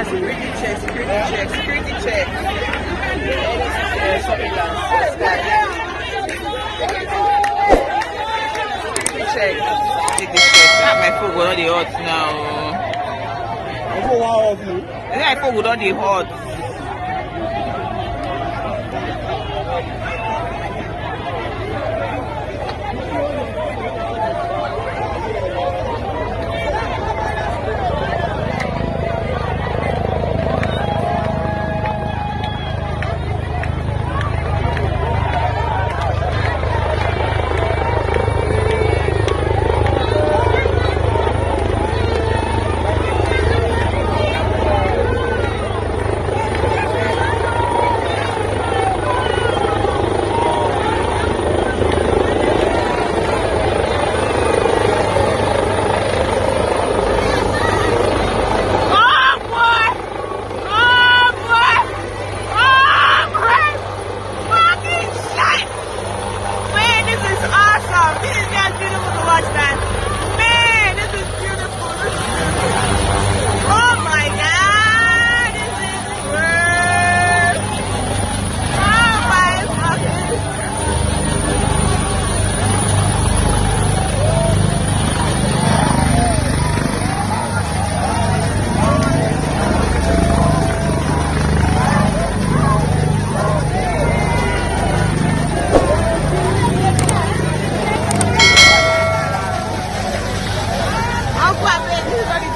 Security check, security check, security check. Security check. Take this check. My phone go on the hot now. My phone go on the hot.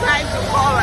Time to call